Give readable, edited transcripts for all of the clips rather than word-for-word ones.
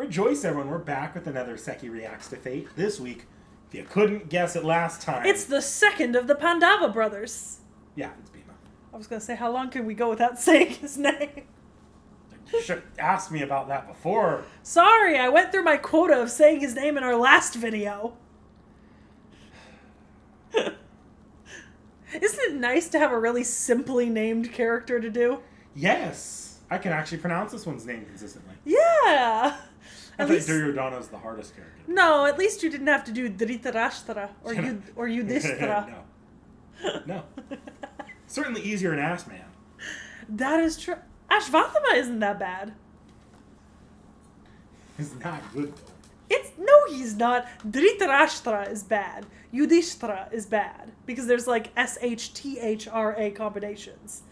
Rejoice, everyone. We're back with another Sekhie Reacts to Fate. This week, if you couldn't guess it last time... It's the second of the Pandava brothers. Yeah, it's Bhima. I was going to say, how long can we go without saying his name? You should have asked me about that before. Sorry, I went through my quota of saying his name in our last video. Isn't it nice to have a really simply named character to do? Yes. I can actually pronounce this one's name consistently. Yeah. I thought Duryodhana's the hardest character. No, at least you didn't have to do Dhritarashtra or Yudhishthira. No. Certainly easier in Ass Man. That is true. Ashvathama isn't that bad. He's not good, though. No, he's not. Dhritarashtra is bad. Yudhishthira is bad. Because there's like SHTHRA combinations.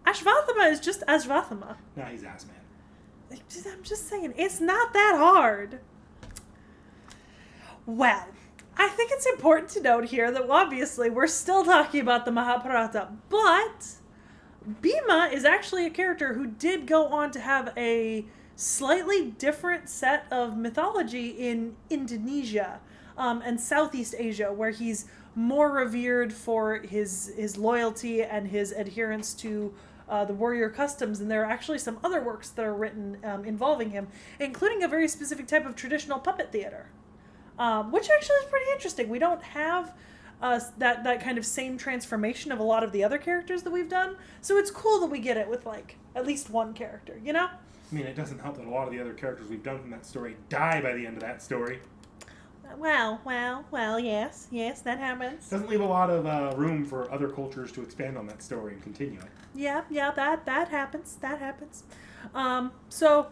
Ashvathama is just Ashvathama. No, he's Ass Man. I'm just saying, it's not that hard. Well, I think it's important to note here that obviously we're still talking about the Mahabharata, but Bhima is actually a character who did go on to have a slightly different set of mythology in Indonesia and Southeast Asia, where he's more revered for his loyalty and his adherence to the warrior customs, and there are actually some other works that are written involving him, including a very specific type of traditional puppet theater, which actually is pretty interesting. We don't have that kind of same transformation of a lot of the other characters that we've done, so it's cool that we get it with like at least one character, you know? I mean, it doesn't help that a lot of the other characters we've done from that story die by the end of that story. Well, yes, that happens. Doesn't leave a lot of room for other cultures to expand on that story and continue it. Yeah, that happens. So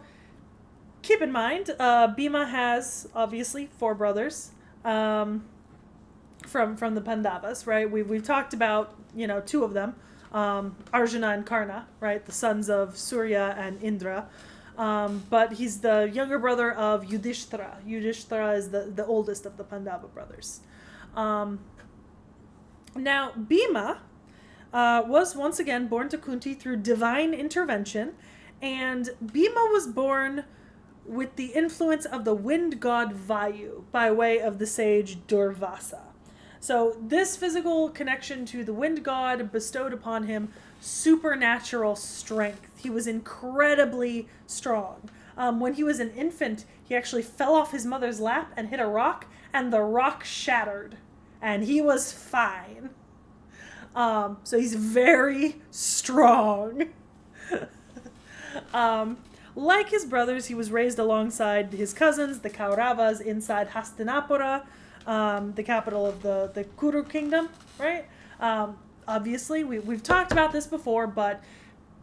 keep in mind, Bhima has obviously 4 brothers from the Pandavas, right? We've talked about 2 of them, Arjuna and Karna, right? The sons of Surya and Indra. But he's the younger brother of Yudhishthira. Yudhishthira is the oldest of the Pandava brothers. Now, Bhima was once again born to Kunti through divine intervention, and Bhima was born with the influence of the wind god Vayu by way of the sage Durvasa. So this physical connection to the wind god bestowed upon him supernatural strength. He was incredibly strong. When he was an infant, he actually fell off his mother's lap and hit a rock, and the rock shattered, and he was fine. So he's very strong. Like his brothers, he was raised alongside his cousins, the Kauravas, inside Hastinapura, the capital of the Kuru kingdom, right? Obviously, we've talked about this before, but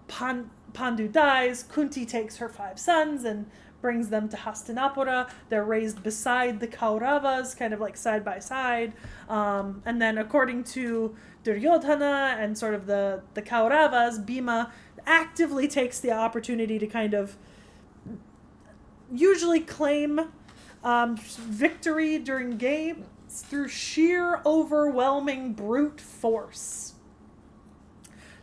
Pandu dies, Kunti takes her 5 sons and brings them to Hastinapura. They're raised beside the Kauravas, kind of like side by side. And then according to Duryodhana and sort of the Kauravas, Bhima actively takes the opportunity to kind of usually claim victory during games through sheer overwhelming brute force.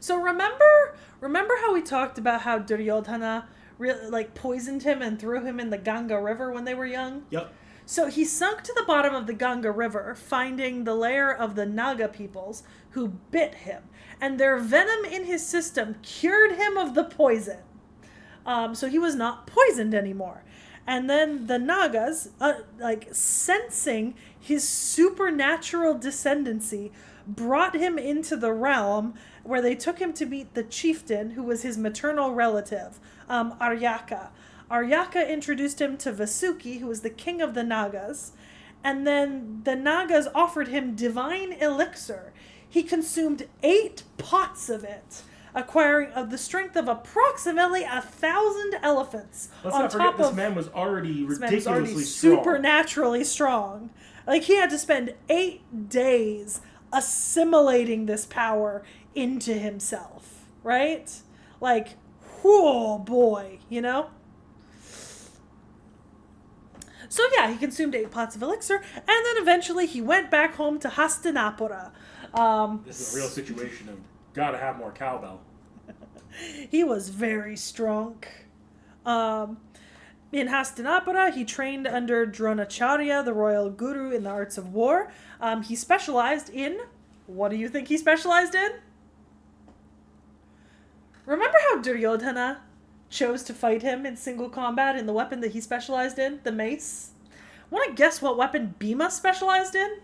So remember how we talked about how Duryodhana really poisoned him and threw him in the Ganga River when they were young? Yep. So he sunk to the bottom of the Ganga River, finding the lair of the Naga peoples who bit him, and their venom in his system cured him of the poison. So he was not poisoned anymore. And then the Nagas, sensing his supernatural descendancy, brought him into the realm where they took him to meet the chieftain, who was his maternal relative, Aryaka. Aryaka introduced him to Vasuki, who was the king of the Nagas, and then the Nagas offered him divine elixir. He consumed 8 pots of it, acquiring the strength of approximately 1,000 elephants. Let's not forget this man was already ridiculously strong. Supernaturally strong. He had to spend 8 days assimilating this power into himself, right? Oh boy, So yeah, he consumed 8 pots of elixir, and then eventually he went back home to Hastinapura. This is a real situation of gotta have more cowbell. He was very strong. In Hastinapura, he trained under Dronacharya, the royal guru, in the arts of war. He specialized in... What do you think he specialized in? Remember how Duryodhana chose to fight him in single combat in the weapon that he specialized in? The mace? Want to guess what weapon Bhima specialized in?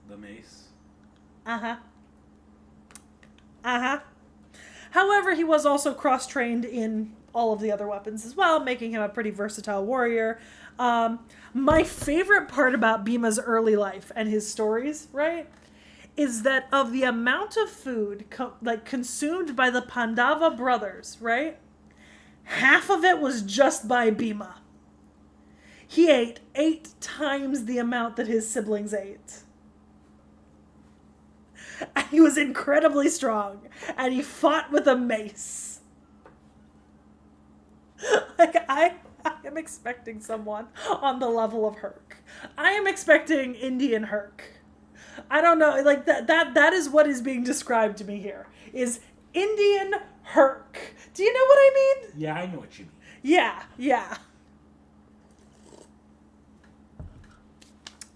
The mace. Uh-huh. Uh-huh. However, he was also cross-trained in all of the other weapons as well, making him a pretty versatile warrior. My favorite part about Bhima's early life and his stories, right, is that of the amount of food consumed by the Pandava brothers, right, half of it was just by Bhima. He ate 8 times the amount that his siblings ate. And he was incredibly strong, and he fought with a mace. Like, I am expecting someone on the level of Herc. I am expecting Indian Herc. I don't know, like, that is what is being described to me here, is Indian Herc. Do you know what I mean? Yeah, I know what you mean. Yeah.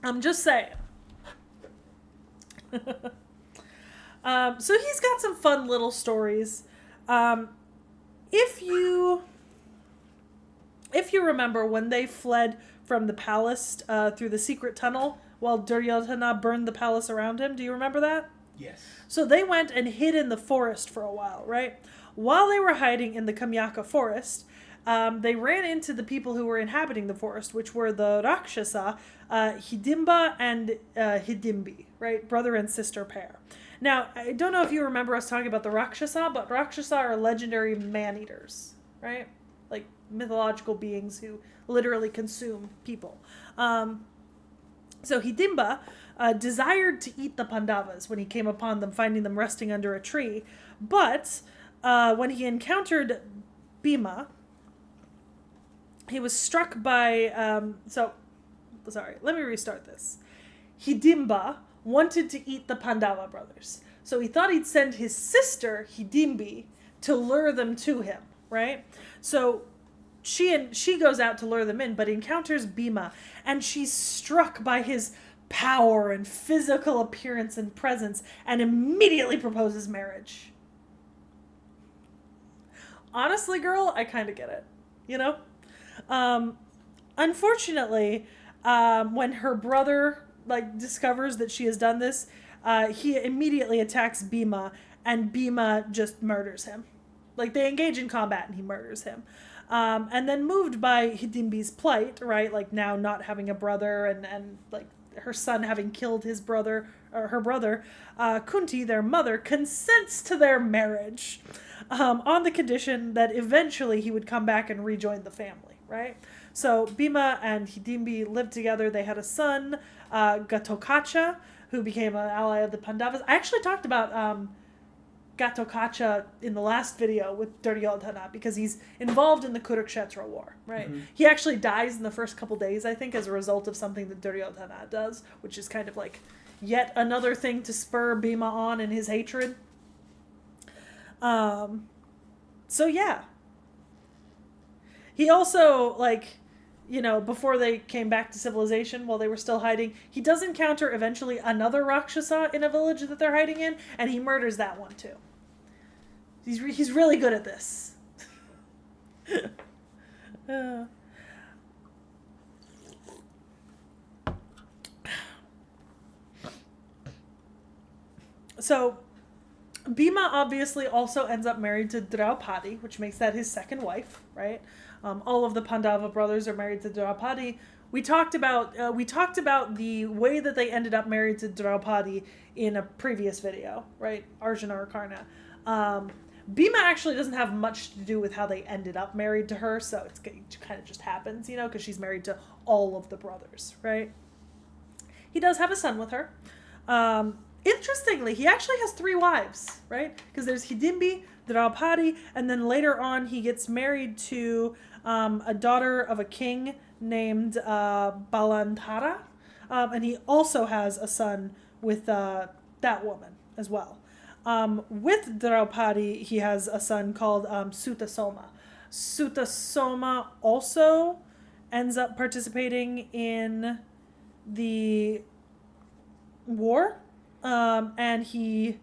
I'm just saying. So he's got some fun little stories. If you remember when they fled from the palace through the secret tunnel while Duryodhana burned the palace around him, do you remember that? Yes. So they went and hid in the forest for a while, right? While they were hiding in the Kamyaka forest, they ran into the people who were inhabiting the forest, which were the Rakshasa, Hidimba and Hidimbi, right? Brother and sister pair. Now, I don't know if you remember us talking about the Rakshasa, but Rakshasa are legendary man-eaters, right? Like mythological beings who literally consume people. So Hidimba desired to eat the Pandavas when he came upon them, finding them resting under a tree. But when he encountered Bhima, he was struck by... Sorry, let me restart this. Hidimba wanted to eat the Pandava brothers. So he thought he'd send his sister, Hidimbi, to lure them to him, right? So she goes out to lure them in, but encounters Bhima, and she's struck by his power and physical appearance and presence, and immediately proposes marriage. Honestly, girl, I kind of get it, you know? Unfortunately, when her brother discovers that she has done this, he immediately attacks Bhima, and Bhima just murders him. Like, they engage in combat and he murders him. And then moved by Hidimbi's plight, right, like now not having a brother and like her son having killed his brother, or her brother, Kunti, their mother, consents to their marriage on the condition that eventually he would come back and rejoin the family, right? So Bhima and Hidimbi lived together. They had a son, Gatotkacha, who became an ally of the Pandavas. I actually talked about Gatotkacha in the last video with Duryodhana because he's involved in the Kurukshetra war, right? Mm-hmm. He actually dies in the first couple days, I think, as a result of something that Duryodhana does, which is kind of like yet another thing to spur Bhima on in his hatred. So yeah. He also, before they came back to civilization, while they were still hiding, he does encounter eventually another Rakshasa in a village that they're hiding in, and he murders that one too. He's really good at this. So, Bhima obviously also ends up married to Draupadi, which makes that his second wife, right? All of the Pandava brothers are married to Draupadi. We talked about the way that they ended up married to Draupadi in a previous video, right? Arjuna or Karna. Bhima actually doesn't have much to do with how they ended up married to her, so it kind of just happens, because she's married to all of the brothers, right? He does have a son with her. Interestingly, he actually has 3 wives, right? Because there's Hidimbi, Draupadi, and then later on he gets married to a daughter of a king named Balandhara, and he also has a son with that woman as well. With Draupadi, he has a son called Sutasoma. Sutasoma also ends up participating in the war, and who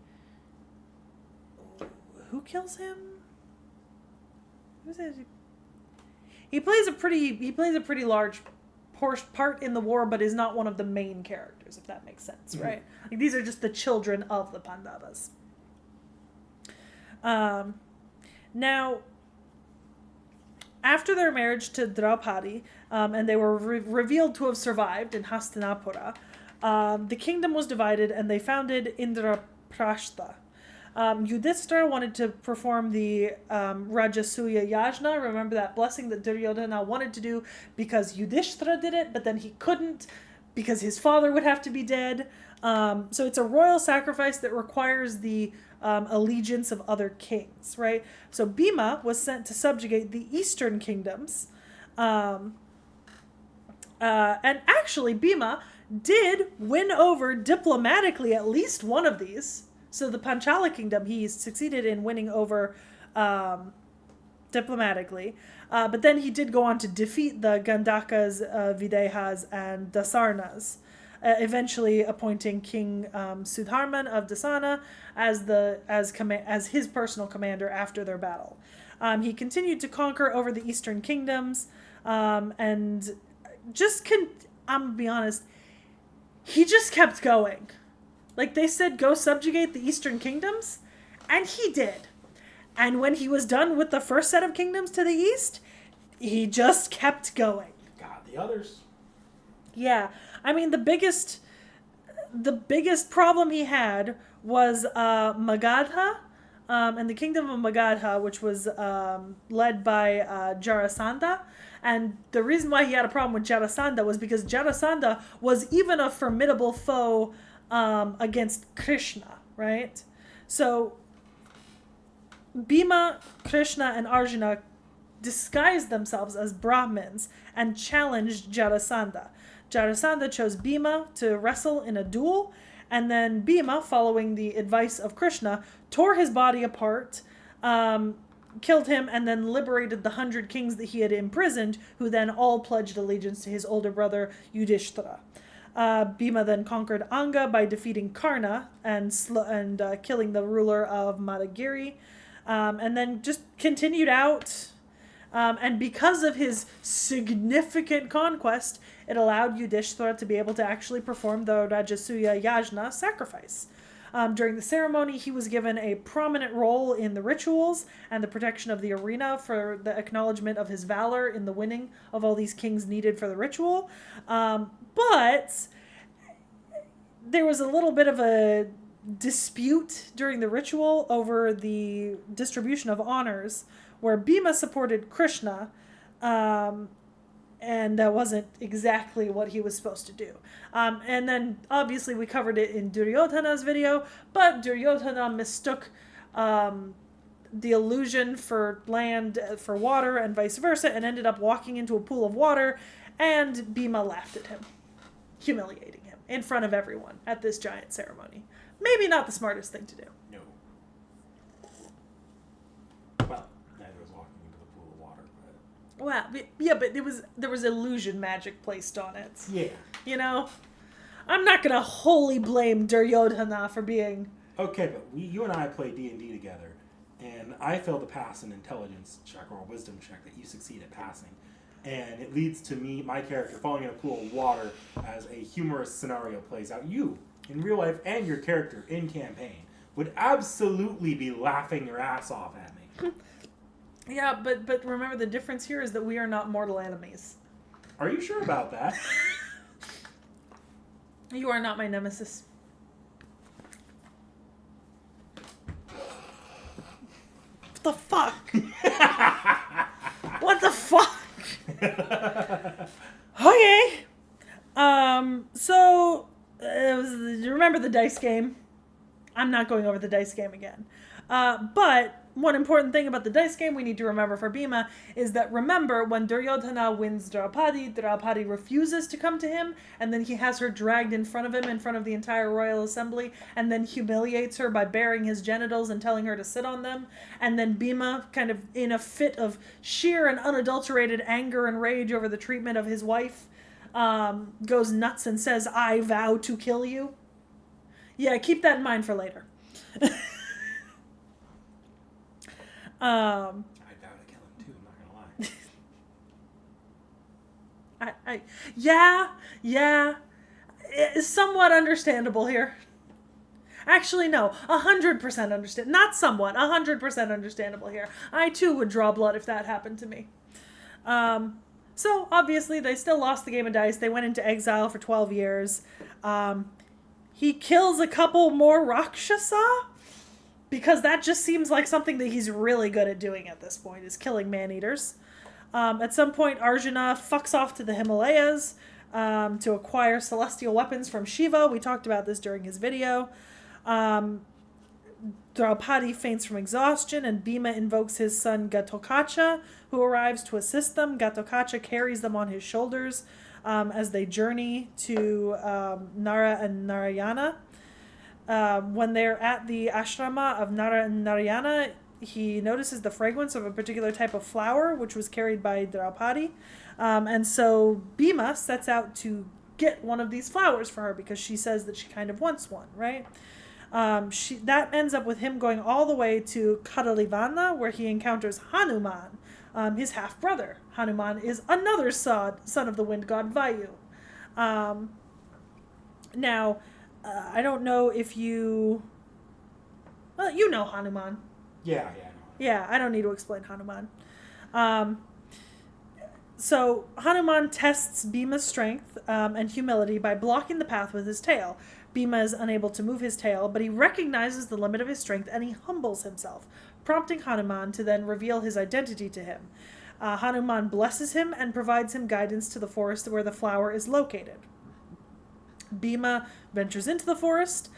kills him? Who's it? He plays a pretty large part in the war, but is not one of the main characters, if that makes sense, right? Like, these are just the children of the Pandavas. Now, after their marriage to Draupadi, and they were revealed to have survived in Hastinapura, the kingdom was divided, and they founded Indraprastha. Yudhishthira wanted to perform the Rajasuya Yajna. Remember that blessing that Duryodhana wanted to do because Yudhishthira did it, but then he couldn't because his father would have to be dead. So it's a royal sacrifice that requires the allegiance of other kings, right? So Bhima was sent to subjugate the eastern kingdoms. And actually, Bhima did win over diplomatically at least one of these. So the Panchala kingdom, he succeeded in winning over diplomatically. But then he did go on to defeat the Gandakas, Videhas, and Dasarnas, eventually appointing King Sudharman of Dasana as his personal commander after their battle. He continued to conquer over the eastern kingdoms, and I'm gonna be honest, he just kept going. Like, they said, go subjugate the eastern kingdoms, and he did. And when he was done with the first set of kingdoms to the east, he just kept going. Got the others. Yeah. I mean, the biggest problem he had was Magadha, and the kingdom of Magadha, which was led by Jarasandha. And the reason why he had a problem with Jarasandha was because Jarasandha was even a formidable foe against Krishna, right? So Bhima, Krishna, and Arjuna disguised themselves as Brahmins and challenged Jarasandha. Jarasandha chose Bhima to wrestle in a duel, and then Bhima, following the advice of Krishna, tore his body apart, killed him, and then liberated the 100 kings that he had imprisoned, who then all pledged allegiance to his older brother Yudhishthira. Bhima then conquered Anga by defeating Karna and killing the ruler of Madagiri, and then just continued out. And because of his significant conquest, it allowed Yudhishthira to be able to actually perform the Rajasuya Yajna sacrifice. During the ceremony, he was given a prominent role in the rituals and the protection of the arena for the acknowledgement of his valor in the winning of all these kings needed for the ritual. But there was a little bit of a dispute during the ritual over the distribution of honors, where Bhima supported Krishna, and that wasn't exactly what he was supposed to do. And then, obviously, we covered it in Duryodhana's video, but Duryodhana mistook the illusion for land for water and vice versa, and ended up walking into a pool of water, and Bhima laughed at him, humiliating him in front of everyone at this giant ceremony. Maybe not the smartest thing to do. No. Well, neither was walking into the pool of water, but... Well, yeah, but there was illusion magic placed on it. Yeah. You know? I'm not going to wholly blame Duryodhana for being... Okay, but you and I play D&D together, and I failed to pass an intelligence check or a wisdom check that you succeed at passing. And it leads to me, my character, falling in a pool of water as a humorous scenario plays out. You, in real life, and your character in campaign would absolutely be laughing your ass off at me. Yeah, but remember, the difference here is that we are not mortal enemies. Are you sure about that? You are not my nemesis. What the fuck? What the fuck? Okay. So, remember the dice game? I'm not going over the dice game again. But one important thing about the dice game we need to remember for Bhima is that, remember, when Duryodhana wins Draupadi, Draupadi refuses to come to him, and then he has her dragged in front of him, in front of the entire royal assembly, and then humiliates her by baring his genitals and telling her to sit on them. And then Bhima, kind of in a fit of sheer and unadulterated anger and rage over the treatment of his wife, goes nuts and says, "I vow to kill you." Yeah, keep that in mind for later. I vow to kill him too, I'm not gonna lie. Yeah, it's somewhat understandable here. Actually, no, 100% understand. Not somewhat, 100% understandable here. I too would draw blood if that happened to me. So obviously they still lost the game of dice. They went into exile for 12 years. He kills a couple more Rakshasa, because that just seems like something that he's really good at doing at this point, is killing man-eaters. At some point, Arjuna fucks off to the Himalayas to acquire celestial weapons from Shiva. We talked about this during his video. Draupadi faints from exhaustion, and Bhima invokes his son Gatotkacha, who arrives to assist them. Gatotkacha carries them on his shoulders as they journey to Nara and Narayana. When they're at the ashrama of Nara and Narayana, he notices the fragrance of a particular type of flower, which was carried by Draupadi. And so Bhima sets out to get one of these flowers for her, because she says that she kind of wants one, right? That ends up with him going all the way to Kadalivana, where he encounters Hanuman, his half-brother. Hanuman is another son of the wind god Vayu. Now, I don't know if you... Well, you know Hanuman. Yeah, I know. Yeah, I don't need to explain Hanuman. So Hanuman tests Bhima's strength and humility by blocking the path with his tail. Bhima is unable to move his tail, but he recognizes the limit of his strength and he humbles himself, prompting Hanuman to then reveal his identity to him. Hanuman blesses him and provides him guidance to the forest where the flower is located. Bhima ventures into the forest,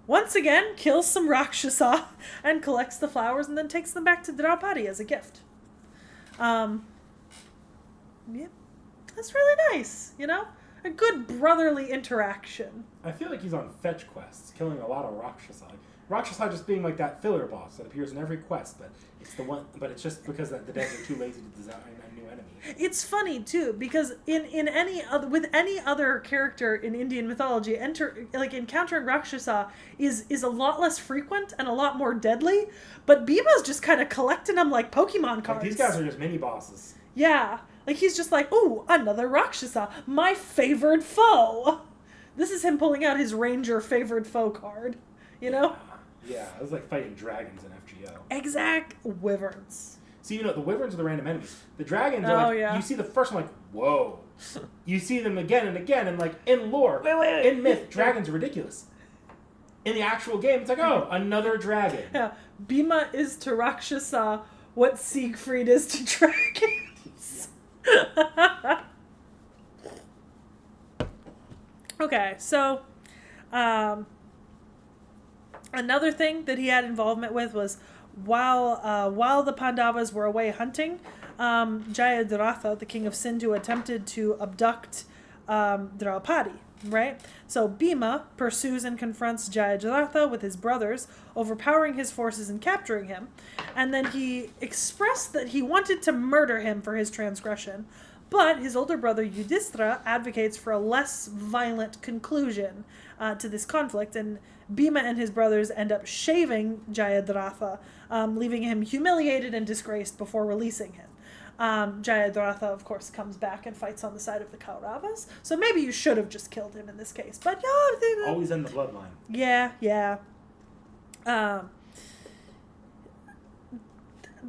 once again kills some Rakshasa, and collects the flowers and then takes them back to Draupadi as a gift. Yeah, that's really nice, you know? A good brotherly interaction. I feel like he's on fetch quests, killing a lot of Rakshasa. Rakshasa just being like that filler boss that appears in every quest, but it's the one. But it's just because the devs are too lazy to design a new enemy. It's funny too, because in any other character in Indian mythology, encountering Rakshasa is a lot less frequent and a lot more deadly. But Bhima's just kind of collecting them like Pokemon cards. Like, these guys are just mini bosses. Yeah, like he's just like, ooh, another Rakshasa, my favored foe. This is him pulling out his Ranger favored foe card, you know? Yeah, it was like fighting dragons in FGO. Exact wyverns. See, the wyverns are the random enemies. The dragons you see the first one, like, whoa. You see them again and again, and like in lore, wait. in myth, dragons are ridiculous. In the actual game, it's like, oh, another dragon. Yeah, Bhima is to Rakshasa what Siegfried is to dragons. Yeah. Okay, so another thing that he had involvement with was while the Pandavas were away hunting, Jayadratha, the king of Sindhu, attempted to abduct Draupadi, right? So Bhima pursues and confronts Jayadratha with his brothers, overpowering his forces and capturing him, and then he expressed that he wanted to murder him for his transgression. But his older brother Yudhishthira advocates for a less violent conclusion to this conflict, and Bhima and his brothers end up shaving Jayadratha, leaving him humiliated and disgraced before releasing him. Jayadratha, of course, comes back and fights on the side of the Kauravas, so maybe you should have just killed him in this case. But yeah, always in the bloodline. Yeah.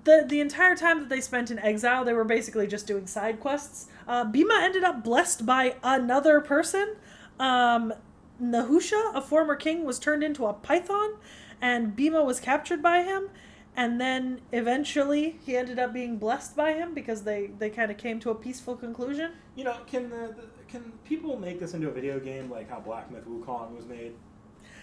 The entire time that they spent in exile, they were basically just doing side quests. Bhima ended up blessed by another person. Nahusha, a former king, was turned into a python, and Bhima was captured by him. And then eventually he ended up being blessed by him because they kind of came to a peaceful conclusion. Can people make this into a video game like how Black Myth Wukong was made?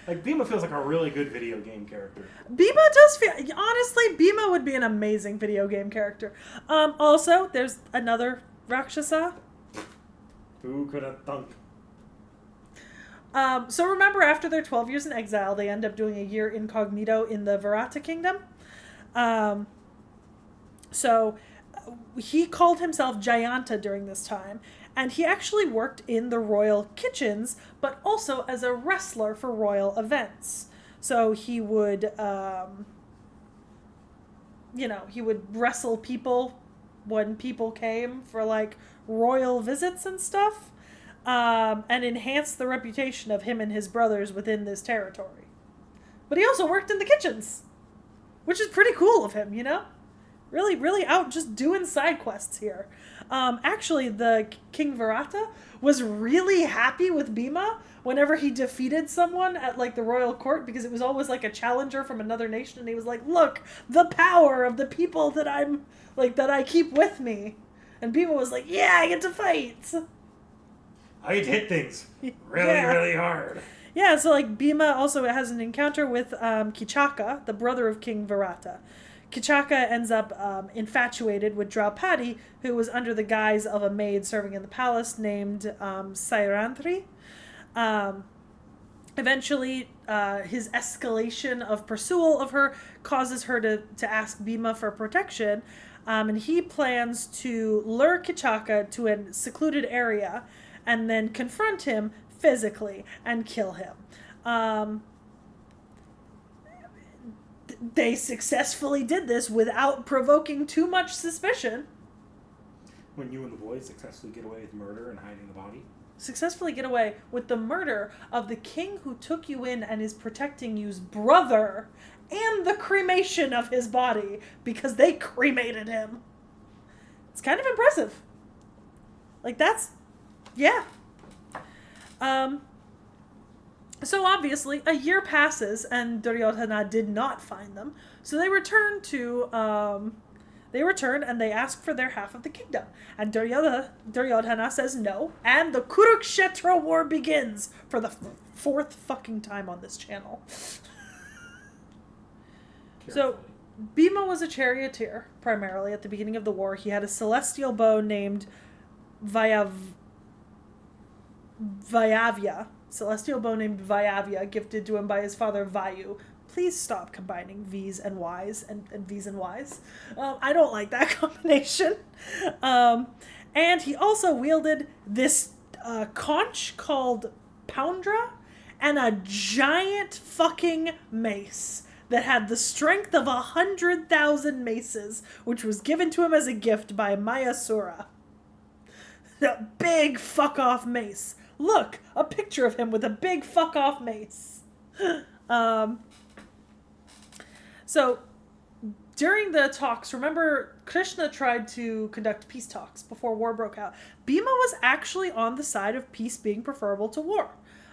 Like, Bhima feels like a really good video game character. Bhima does feel... Honestly, Bhima would be an amazing video game character. Also, there's another Rakshasa. Who could have thunk? So remember, after their 12 years in exile, they end up doing a year incognito in the Varata kingdom. So he called himself Jayanta during this time, and he actually worked in the royal kitchens, but also as a wrestler for royal events. So he would, he would wrestle people when people came for, like, royal visits and stuff, and enhance the reputation of him and his brothers within this territory. But he also worked in the kitchens, which is pretty cool of him, Really, really out just doing side quests here. Actually, the King Virata was really happy with Bhima whenever he defeated someone at, like, the royal court, because it was always like a challenger from another nation, and he was like, look, the power of the people that I keep with me. And Bhima was like, yeah, I get to fight. I get to hit things really hard. Yeah, so, like, Bhima also has an encounter with Kichaka, the brother of King Virata. Kichaka ends up infatuated with Draupadi, who was under the guise of a maid serving in the palace named Sairantri. Eventually, his escalation of pursuit of her causes her to ask Bhima for protection, and he plans to lure Kichaka to a secluded area and then confront him physically and kill him. They successfully did this without provoking too much suspicion. When you and the boys successfully get away with murder and hiding the body? Successfully get away with the murder of the king who took you in and is protecting you's brother, and the cremation of his body, because they cremated him. It's kind of impressive. Like, that's... yeah. So obviously, a year passes, and Duryodhana did not find them. So they return and they ask for their half of the kingdom. And Duryodhana says no, and the Kurukshetra war begins for the fourth fucking time on this channel. So, Bhima was a charioteer, primarily, at the beginning of the war. He had a celestial bow named Vayavya. Celestial bow named Vayavya, gifted to him by his father Vayu. Please stop combining V's and Y's and V's and Y's. I don't like that combination. And he also wielded this conch called Poundra and a giant fucking mace that had the strength of 100,000 maces, which was given to him as a gift by Mayasura. That big fuck-off mace. Look, a picture of him with a big fuck-off mace. So, during the talks, remember, Krishna tried to conduct peace talks before war broke out. Bhima was actually on the side of peace being preferable to war.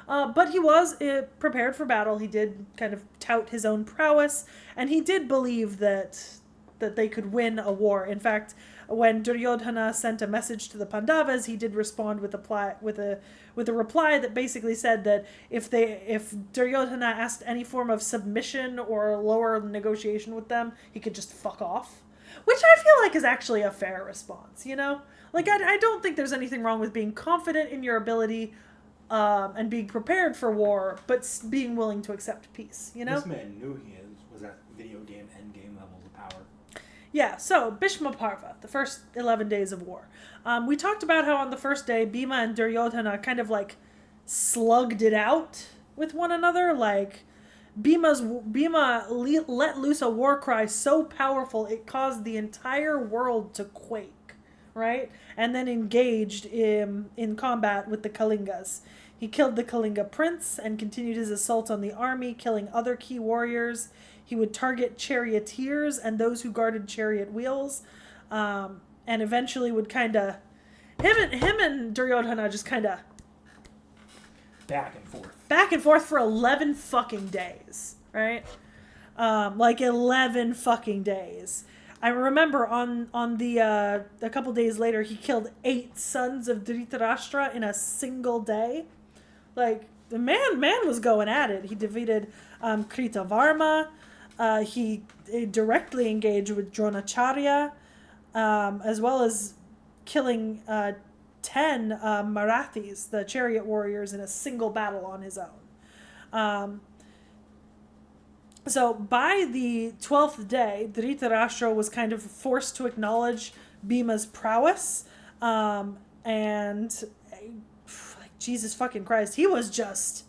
But he was prepared for battle. He did kind of tout his own prowess, and he did believe that they could win a war. In fact, when Duryodhana sent a message to the Pandavas, he did respond with a reply that basically said that if Duryodhana asked any form of submission or lower negotiation with them, he could just fuck off. Which I feel like is actually a fair response, Like, I don't think there's anything wrong with being confident in your ability and being prepared for war, but being willing to accept peace, This man knew he was at video game endgame levels of power. Yeah, so, Bhishma Parva, the first 11 days of war. We talked about how on the first day, Bhima and Duryodhana kind of, like, slugged it out with one another. Like, Bhima let loose a war cry so powerful it caused the entire world to quake, right? And then engaged in combat with the Kalingas. He killed the Kalinga prince and continued his assault on the army, killing other key warriors. He would target charioteers and those who guarded chariot wheels, and eventually would kind of... Him and Duryodhana just kind of... Back and forth. Back and forth for 11 fucking days, right? 11 fucking days. I remember on the a couple days later, he killed 8 sons of Dhritarashtra in a single day. Like, the man was going at it. He defeated Kritavarma. He directly engaged with Dronacharya, as well as killing 10 Marathis, the chariot warriors, in a single battle on his own. So by the 12th day, Dhritarashtra was kind of forced to acknowledge Bhima's prowess, and like, Jesus fucking Christ, he was just,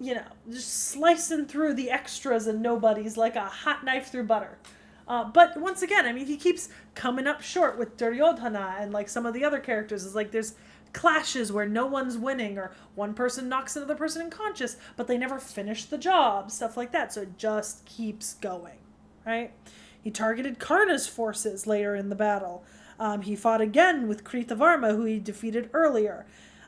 just slicing through the extras and nobodies like a hot knife through butter. But once again, I mean, he keeps coming up short with Duryodhana and like some of the other characters. It's like there's clashes where no one's winning, or one person knocks another person unconscious, but they never finish the job, stuff like that. So it just keeps going, right? He targeted Karna's forces later in the battle. He fought again with Kritavarma, who he defeated earlier.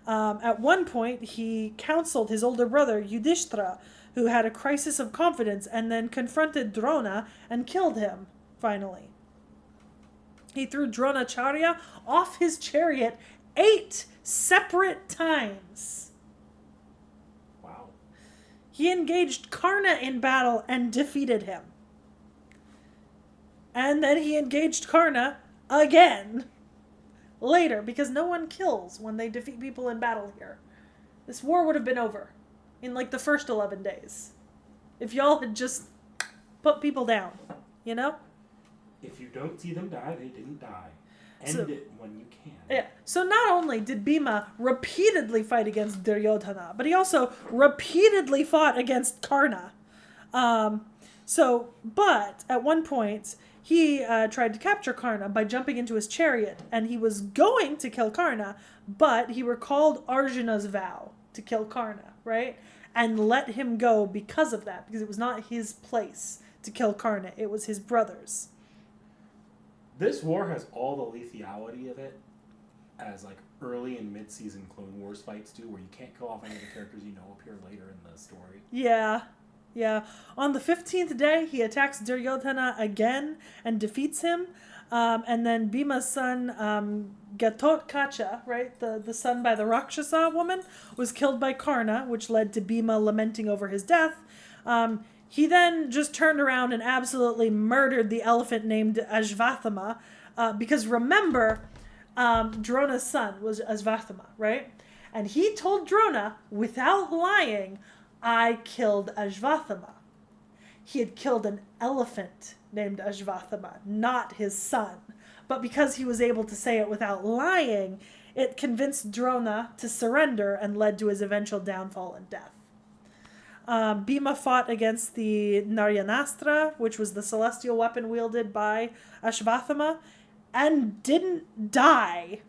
At one point, he counseled his older brother, Yudhishthira, who had a crisis of confidence, and then confronted Drona and killed him, finally. He threw Dronacharya off his chariot 8 separate times. Wow. He engaged Karna in battle and defeated him. And then he engaged Karna again later, because no one kills when they defeat people in battle here. This war would have been over in like the first 11 days if y'all had just put people down, you know? If you don't see them die, they didn't die. End it when you can. Yeah. So not only did Bhima repeatedly fight against Duryodhana, but he also repeatedly fought against Karna. But at one point, he tried to capture Karna by jumping into his chariot, and he was going to kill Karna, but he recalled Arjuna's vow to kill Karna, right? And let him go because of that, because it was not his place to kill Karna. It was his brother's. This war has all the lethality of it as like early and mid-season Clone Wars fights do, where you can't kill off any of the characters you know appear later in the story. Yeah. On the 15th day, he attacks Duryodhana again and defeats him. And then Bhima's son, Ghatotkacha, right, the son by the Rakshasa woman, was killed by Karna, which led to Bhima lamenting over his death. He then just turned around and absolutely murdered the elephant named Ashvathama, because remember, Drona's son was Ashvathama, right? And he told Drona, without lying, I killed Ashvathama. He had killed an elephant named Ashvathama, not his son. But because he was able to say it without lying, it convinced Drona to surrender and led to his eventual downfall and death. Bhima fought against the Naryanastra, which was the celestial weapon wielded by Ashvathama, and didn't die.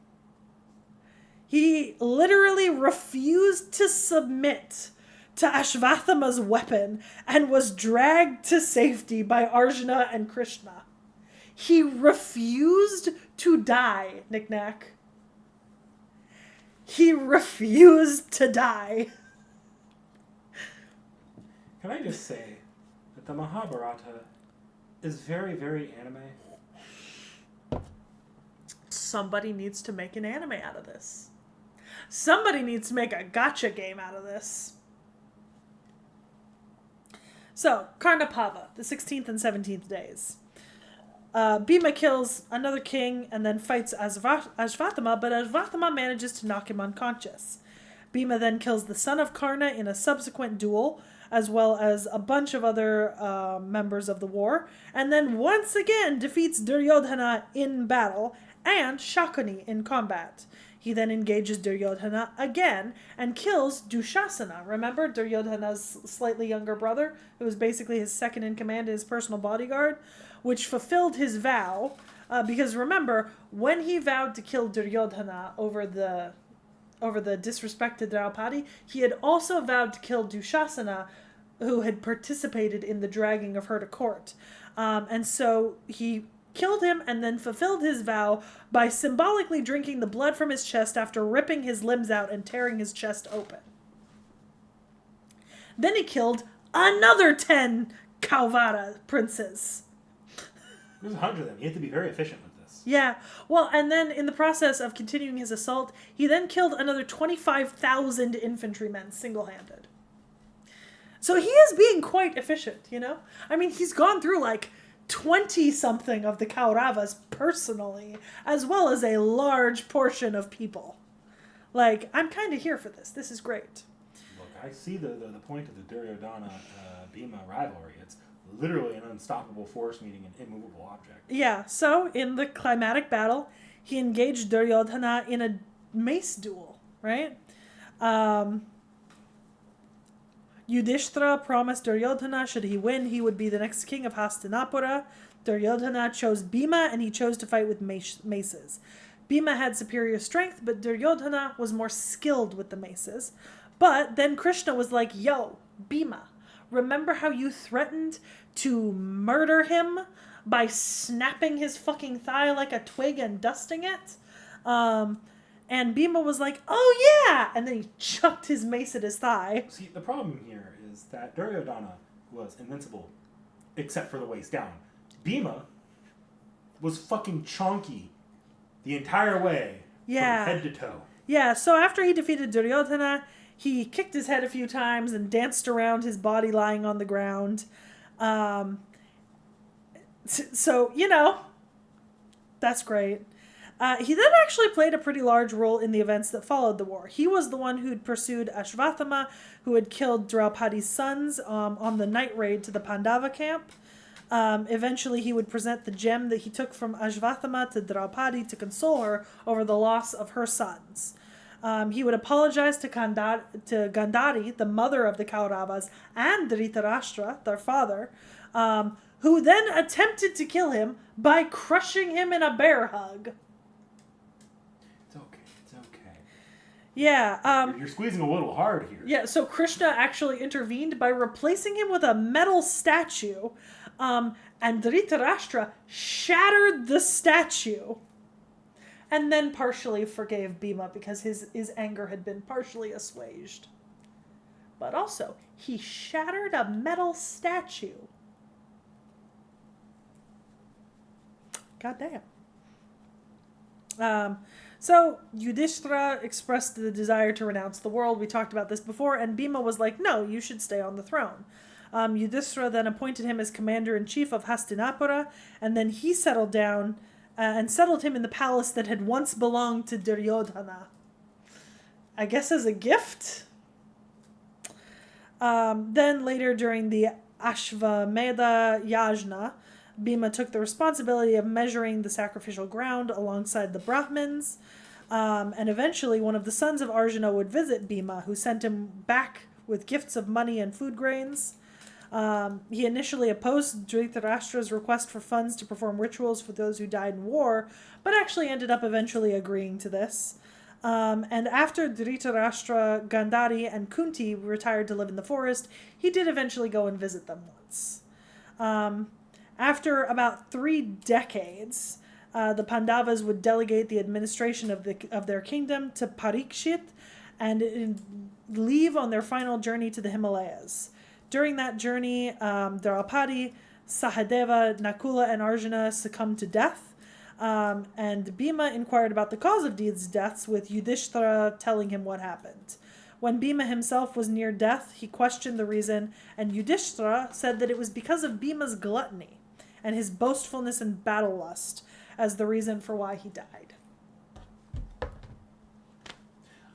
He literally refused to submit to Ashvathama's weapon and was dragged to safety by Arjuna and Krishna. He refused to die, Knick-Knack. He refused to die. Can I just say that the Mahabharata is very, very anime? Somebody needs to make an anime out of this. Somebody needs to make a gacha game out of this. So, Karnapava, the 16th and 17th days. Bhima kills another king and then fights Ashvathama, but Ashvathama manages to knock him unconscious. Bhima then kills the son of Karna in a subsequent duel, as well as a bunch of other members of the war, and then once again defeats Duryodhana in battle and Shakuni in combat. He then engages Duryodhana again and kills Dushasana. Remember Duryodhana's slightly younger brother, who was basically his second in command, his personal bodyguard, which fulfilled his vow, because remember, when he vowed to kill Duryodhana over the disrespect to Draupadi, he had also vowed to kill Dushasana, who had participated in the dragging of her to court. And so he killed him and then fulfilled his vow by symbolically drinking the blood from his chest after ripping his limbs out and tearing his chest open. Then he killed another 10 Kauvara princes. There's 100 of them. You have to be very efficient with this. Yeah. Well, and then in the process of continuing his assault, he then killed another 25,000 infantrymen single-handed. So he is being quite efficient, you know? I mean, he's gone through like 20-something of the Kauravas personally, as well as a large portion of people. Like, I'm kind of here for this. This is great. Look, I see the point of the Duryodhana Bhima rivalry. It's literally an unstoppable force meeting an immovable object. Yeah, so in the climatic battle, he engaged Duryodhana in a mace duel, right? Yudhishthira promised Duryodhana, should he win, he would be the next king of Hastinapura. Duryodhana chose Bhima, and he chose to fight with maces. Bhima had superior strength, but Duryodhana was more skilled with the maces. But then Krishna was like, yo, Bhima, remember how you threatened to murder him by snapping his fucking thigh like a twig and dusting it? And Bhima was like, oh yeah! And then he chucked his mace at his thigh. See, the problem here is that Duryodhana was invincible, except for the waist down. Bhima was fucking chonky the entire way, from head to toe. Yeah, so after he defeated Duryodhana, he kicked his head a few times and danced around his body lying on the ground. So, you know, that's great. He then actually played a pretty large role in the events that followed the war. He was the one who'd pursued Ashvathama, who had killed Draupadi's sons on the night raid to the Pandava camp. Eventually, he would present the gem that he took from Ashvathama to Draupadi to console her over the loss of her sons. He would apologize to Gandhari, the mother of the Kauravas, and Dhritarashtra, their father, who then attempted to kill him by crushing him in a bear hug. It's okay. Yeah. You're squeezing a little hard here. Yeah, so Krishna actually intervened by replacing him with a metal statue, and Dhritarashtra shattered the statue and then partially forgave Bhima because his anger had been partially assuaged. But also, he shattered a metal statue. God damn. So Yudhishthira expressed the desire to renounce the world. We talked about this before, and Bhima was like, no, you should stay on the throne. Yudhishthira then appointed him as commander-in-chief of Hastinapura, and then he settled down and settled him in the palace that had once belonged to Duryodhana. I guess as a gift? Then later during the Ashvamedha Yajna, Bhima took the responsibility of measuring the sacrificial ground alongside the Brahmins, and eventually one of the sons of Arjuna would visit Bhima, who sent him back with gifts of money and food grains. He initially opposed Dhritarashtra's request for funds to perform rituals for those who died in war, but actually ended up eventually agreeing to this. And after Dhritarashtra, Gandhari, and Kunti retired to live in the forest, he did eventually go and visit them once. After about 3 decades, the Pandavas would delegate the administration of their kingdom to Parikshit and leave on their final journey to the Himalayas. During that journey, Draupadi, Sahadeva, Nakula, and Arjuna succumbed to death. And Bhima inquired about the cause of these deaths, with Yudhishthira telling him what happened. When Bhima himself was near death, he questioned the reason, and Yudhishthira said that it was because of Bhima's gluttony and his boastfulness and battle lust as the reason for why he died.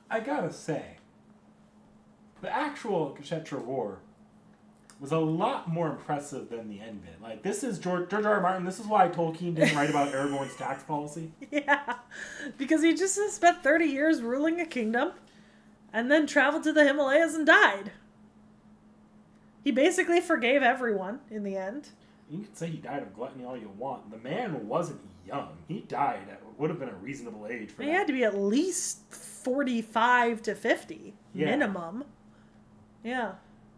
I gotta say, the actual Kurukshetra war was a lot more impressive than the end bit. Like, this is George R. Martin. This is why Tolkien didn't write about Aragorn's tax policy. Yeah, because he just spent 30 years ruling a kingdom and then traveled to the Himalayas and died. He basically forgave everyone in the end. You can say he died of gluttony all you want. The man wasn't young. He died at what would have been a reasonable age for He that. had to be at least 45 to 50, minimum. Yeah.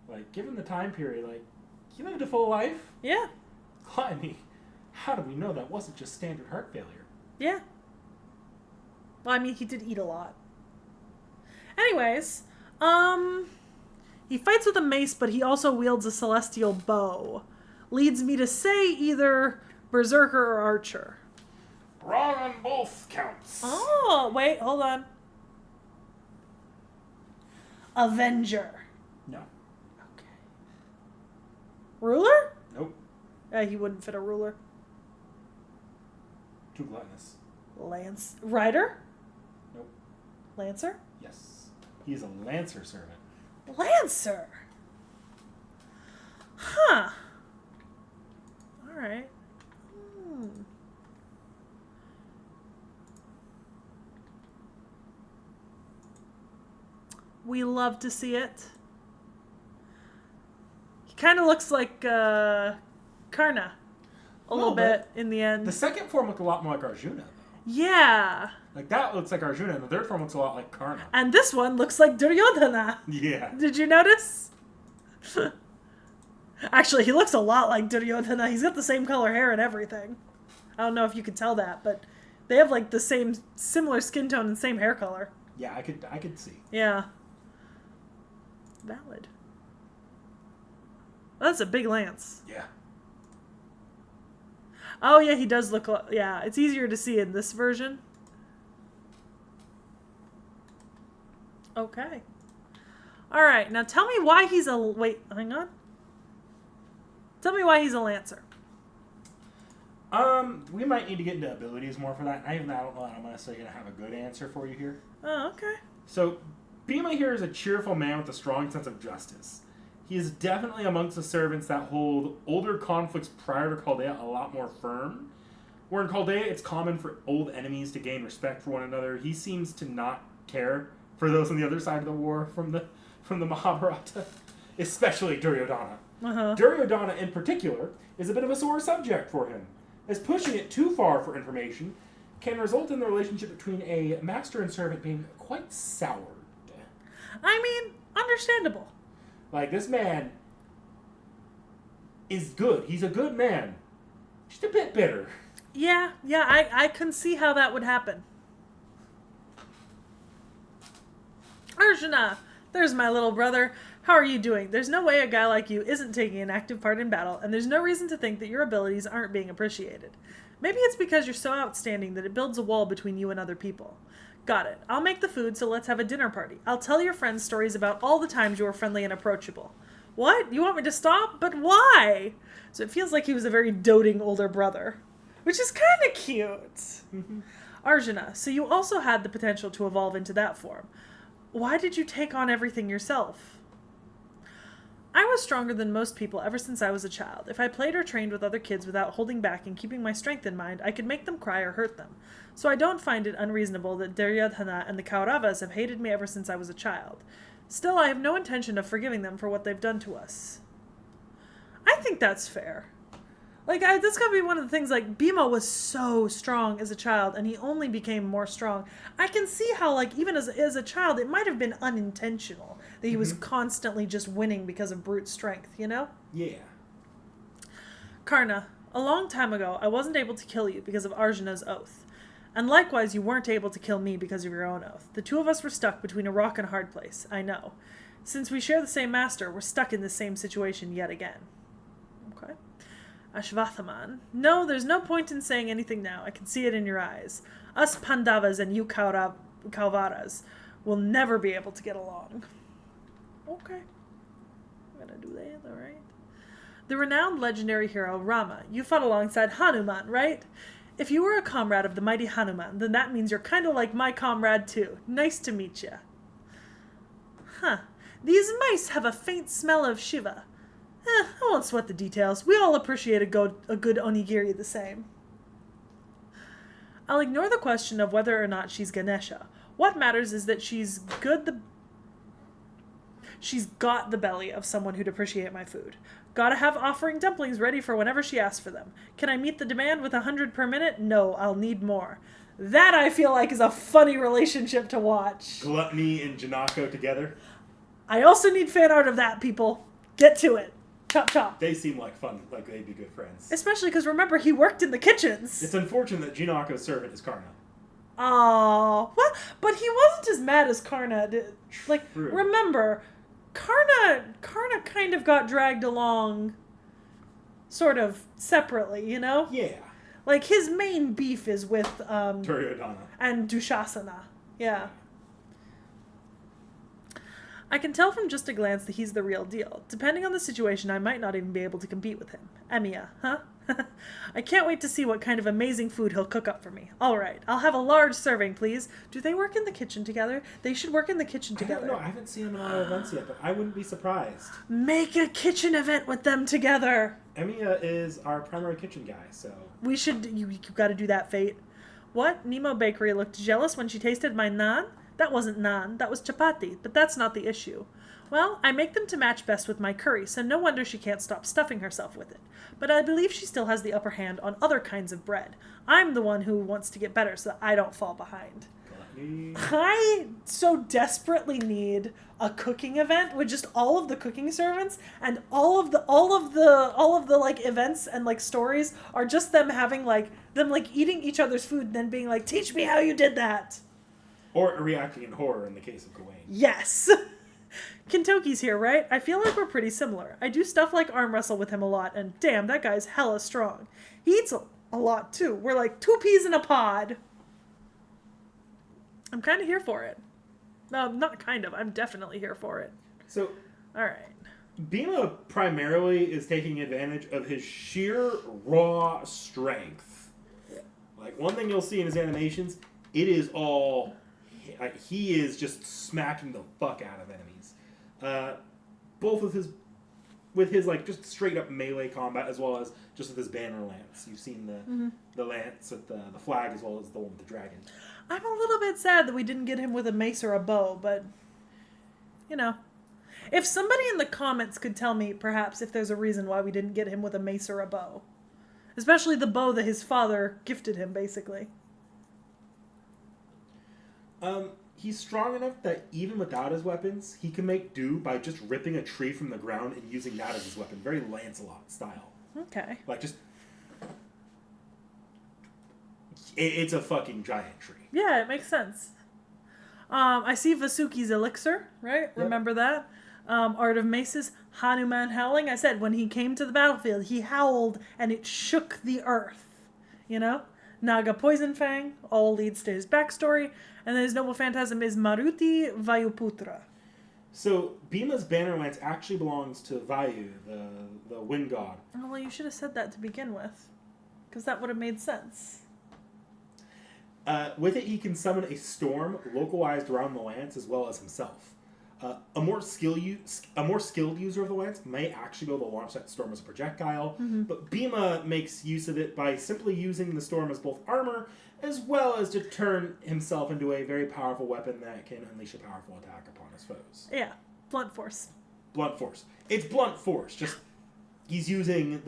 Like, given the time period, like, he lived a full life. Yeah. Gluttony. How do we know that wasn't just standard heart failure? Yeah. Well, I mean, he did eat a lot. Anyways, he fights with a mace, but he also wields a celestial bow. Leads me to say either berserker or archer. Wrong on both counts. Oh, wait, hold on. Avenger. No. Okay. Ruler? Nope. He wouldn't fit a ruler. Too gluttonous. Rider? Nope. Lancer? Yes. He is a Lancer servant. Lancer? Huh. Alright. We love to see it. He kind of looks like Karna. A little bit in the end. The second form looked a lot more like Arjuna, though. Yeah. Like, that looks like Arjuna, and the third form looks a lot like Karna. And this one looks like Duryodhana. Yeah. Did you notice? Actually, he looks a lot like Duryodhana. He's got the same color hair and everything. I don't know if you could tell that, but they have like the same, similar skin tone and same hair color. Yeah, I could see. Yeah. Valid. That's a big lance. Yeah. Oh, yeah, he does look... Yeah, it's easier to see in this version. Okay. Alright, now tell me why he's a... Wait, hang on. Tell me why he's a Lancer. We might need to get into abilities more for that. I don't know I'm necessarily going to have a good answer for you here. Oh, okay. So, Bhima here is a cheerful man with a strong sense of justice. He is definitely amongst the servants that hold older conflicts prior to Chaldea a lot more firm. Where in Chaldea, it's common for old enemies to gain respect for one another. He seems to not care for those on the other side of the war from the Mahabharata, especially Duryodhana. Duryodhana, in particular, is a bit of a sore subject for him, as pushing it too far for information can result in the relationship between a master and servant being quite soured. I mean, understandable. Like, this man is good. He's a good man. Just a bit bitter. Yeah, I can see how that would happen. Arjuna, there's my little brother. How are you doing? There's no way a guy like you isn't taking an active part in battle, and there's no reason to think that your abilities aren't being appreciated. Maybe it's because you're so outstanding that it builds a wall between you and other people. Got it. I'll make the food, so let's have a dinner party. I'll tell your friends stories about all the times you were friendly and approachable. What? You want me to stop? But why? So it feels like he was a very doting older brother, which is kind of cute. Arjuna, so you also had the potential to evolve into that form. Why did you take on everything yourself? I was stronger than most people ever since I was a child. If I played or trained with other kids without holding back and keeping my strength in mind, I could make them cry or hurt them. So I don't find it unreasonable that Duryodhana and the Kauravas have hated me ever since I was a child. Still, I have no intention of forgiving them for what they've done to us. I think that's fair. Like, that's gotta be one of the things, like, Bhima was so strong as a child, and he only became more strong. I can see how, like, even as a child, it might have been unintentional that he was constantly just winning because of brute strength, you know? Yeah. Karna, a long time ago, I wasn't able to kill you because of Arjuna's oath. And likewise, you weren't able to kill me because of your own oath. The two of us were stuck between a rock and a hard place, I know. Since we share the same master, we're stuck in the same situation yet again. Okay. Ashvathaman. No, there's no point in saying anything now. I can see it in your eyes. Us Pandavas and you Kauravas will never be able to get along. Okay. I'm gonna do that, alright. The renowned legendary hero Rama. You fought alongside Hanuman, right? If you were a comrade of the mighty Hanuman, then that means you're kind of like my comrade too. Nice to meet you. Huh. These mice have a faint smell of Shiva. I won't sweat the details. We all appreciate a good onigiri the same. I'll ignore the question of whether or not she's Ganesha. What matters is that she's got the belly of someone who'd appreciate my food. Gotta have offering dumplings ready for whenever she asks for them. Can I meet the demand with 100 per minute? No, I'll need more. That, I feel like, is a funny relationship to watch. Gluttony and Janako together. I also need fan art of that, people. Get to it. Chop, chop. They seem like fun, like they'd be good friends. Especially because, remember, he worked in the kitchens. It's unfortunate that Jinako's servant is Karna. Oh, well, but he wasn't as mad as Karna did. Like, True. Remember, Karna kind of got dragged along sort of separately, you know? Yeah. Like, his main beef is with Duryodhana. and Dushasana. Yeah. I can tell from just a glance that he's the real deal. Depending on the situation, I might not even be able to compete with him. Emiya, huh? I can't wait to see what kind of amazing food he'll cook up for me. All right, I'll have a large serving, please. Do they work in the kitchen together? They should work in the kitchen together. I don't know. I haven't seen them in other events yet, but I wouldn't be surprised. Make a kitchen event with them together. Emiya is our primary kitchen guy, so... We should... You got to do that, Fate. What? Nemo Bakery looked jealous when she tasted my naan? That wasn't naan, that was chapati, but that's not the issue. Well, I make them to match best with my curry, so no wonder she can't stop stuffing herself with it. But I believe she still has the upper hand on other kinds of bread. I'm the one who wants to get better so that I don't fall behind. I so desperately need a cooking event with just all of the cooking servants, and all of the like events and like stories are just them having like eating each other's food and then being like, teach me how you did that. Or reacting in horror in the case of Gawain. Yes. Kentucky's here, right? I feel like we're pretty similar. I do stuff like arm wrestle with him a lot, and damn, that guy's hella strong. He eats a lot, too. We're like 2 peas in a pod. I'm kind of here for it. No, not kind of. I'm definitely here for it. So, all right. Bhima primarily is taking advantage of his sheer raw strength. Like, one thing you'll see in his animations, it is all... he is just smacking the fuck out of enemies. Both with his like just straight up melee combat, as well as just with his banner lance. You've seen the lance with the flag, as well as the one with the dragon. I'm a little bit sad that we didn't get him with a mace or a bow, but you know, if somebody in the comments could tell me perhaps if there's a reason why we didn't get him with a mace or a bow, especially the bow that his father gifted him, basically. He's strong enough that even without his weapons, he can make do by just ripping a tree from the ground and using that as his weapon. Very Lancelot style. Okay. Like, just... It's a fucking giant tree. Yeah, it makes sense. I see Vasuki's elixir, right? Yep. Remember that? Art of Maces, Hanuman howling. I said when he came to the battlefield, he howled and it shook the earth. You know? Naga Poison Fang, all leads to his backstory. And then his noble phantasm is Maruti Vayuputra. So, Bhima's banner lance actually belongs to Vayu, the wind god. Oh, well, you should have said that to begin with. Because that would have made sense. With it, he can summon a storm localized around the lance as well as himself. A more skilled user of the lance may actually be able to launch that storm as a projectile, but Bhima makes use of it by simply using the storm as both armor, as well as to turn himself into a very powerful weapon that can unleash a powerful attack upon his foes. Yeah, blunt force. Blunt force. It's blunt force. Just he's using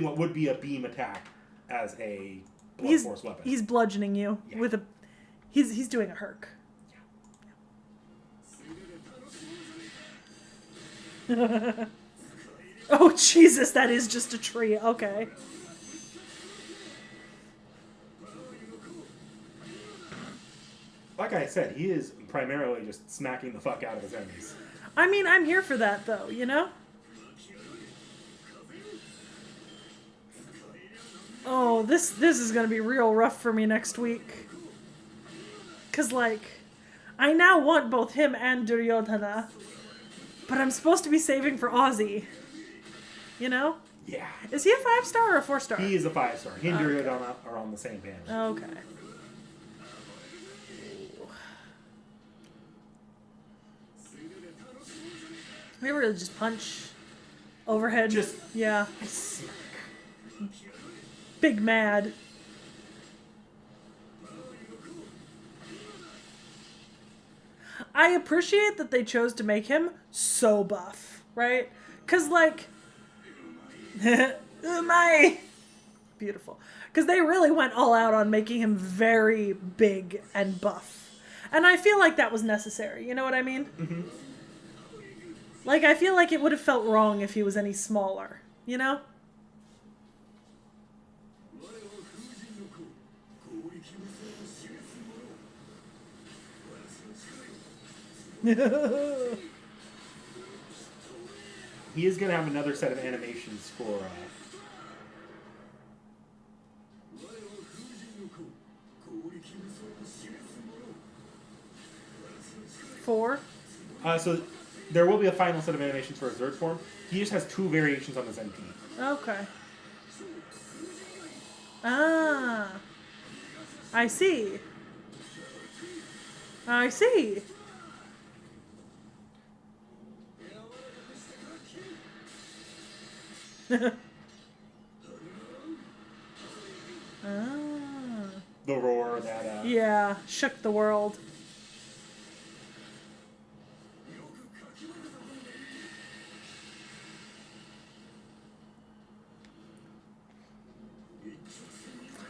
what would be a beam attack as a blunt force weapon. He's bludgeoning you with a. He's doing a herc. Oh Jesus, that is just a tree. Okay. Like I said, he is primarily just smacking the fuck out of his enemies. I mean, I'm here for that, though, you know? Oh, this is going to be real rough for me next week. Because, like, I now want both him and Duryodhana, but I'm supposed to be saving for Ozzy. You know? Yeah. Is he a 5-star or a 4-star? He is a 5-star. He and Duryodhana are on the same page. Okay. We really just punch overhead. Just yeah. Big mad. I appreciate that they chose to make him so buff, right? Because, like, my beautiful. Because they really went all out on making him very big and buff. And I feel like that was necessary. You know what I mean? Mm-hmm. Like, I feel like it would have felt wrong if he was any smaller, you know? He is going to have another set of animations for 4? So there will be a final set of animations for his Zerg form. He just has 2 variations on his NP. Okay. Ah. I see. I see. Ah. The roar that... Yeah, shook the world.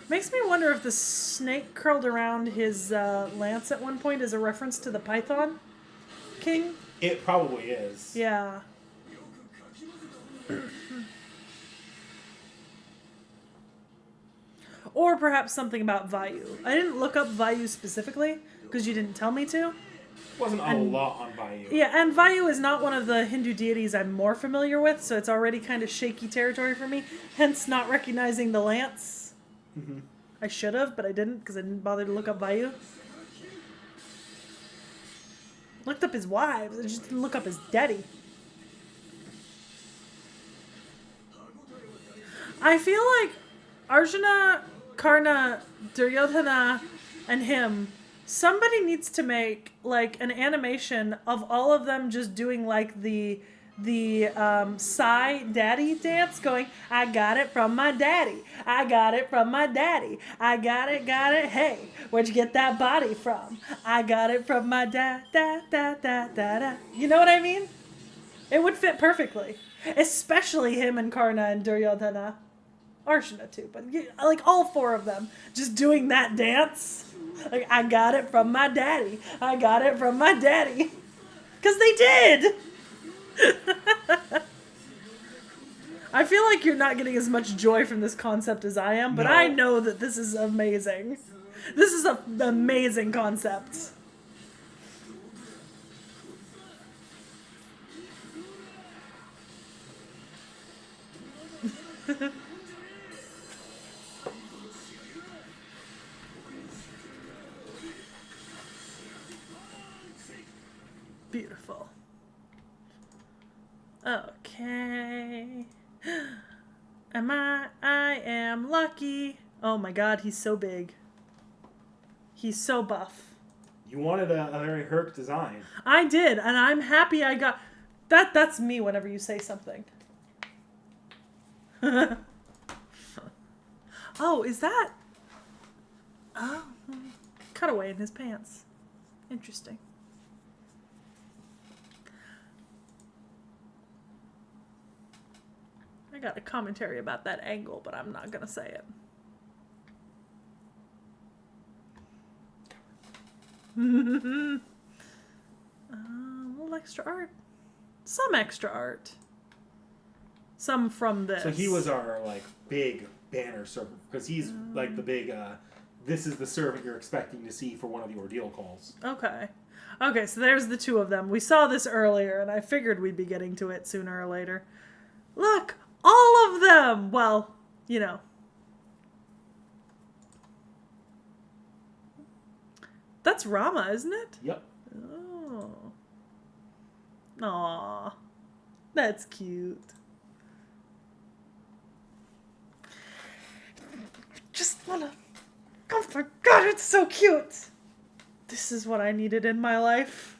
Makes me wonder if the snake curled around his lance at one point is a reference to the Python King. It probably is. Yeah. Or perhaps something about Vayu. I didn't look up Vayu specifically because you didn't tell me to. Wasn't a lot on Vayu. Yeah, and Vayu is not one of the Hindu deities I'm more familiar with, so it's already kind of shaky territory for me, hence not recognizing the lance. Mm-hmm. I should have, but I didn't because I didn't bother to look up Vayu. Looked up his wives, I just didn't look up his daddy. I feel like Arjuna, Karna, Duryodhana, and him, somebody needs to make like an animation of all of them just doing like the Psy daddy dance, going, I got it from my daddy, I got it from my daddy, I got it, hey, where'd you get that body from? I got it from my da. You know what I mean? It would fit perfectly, especially him and Karna and Duryodhana. Arjuna too, but like all 4 of them just doing that dance. Like, I got it from my daddy, I got it from my daddy. Because they did! I feel like you're not getting as much joy from this concept as I am, but No. I know that this is amazing. This is an amazing concept. Beautiful. Okay. I am lucky. Oh my god, he's so big. He's so buff. You wanted a very Herc design. I did, and I'm happy I got... That's me whenever you say something. Oh, is that... Oh, cutaway in his pants. Interesting. I got a commentary about that angle, but I'm not gonna say it. A little extra art. Some extra art. Some from this. So he was our, like, big banner servant. Because he's, like, the big, this is the servant you're expecting to see for one of the ordeal calls. Okay. Okay, so there's the 2 of them. We saw this earlier, and I figured we'd be getting to it sooner or later. Look! All of them! Well, you know. That's Rama, isn't it? Yep. Oh. Aww. That's cute. Just wanna... Oh my god, it's so cute! This is what I needed in my life.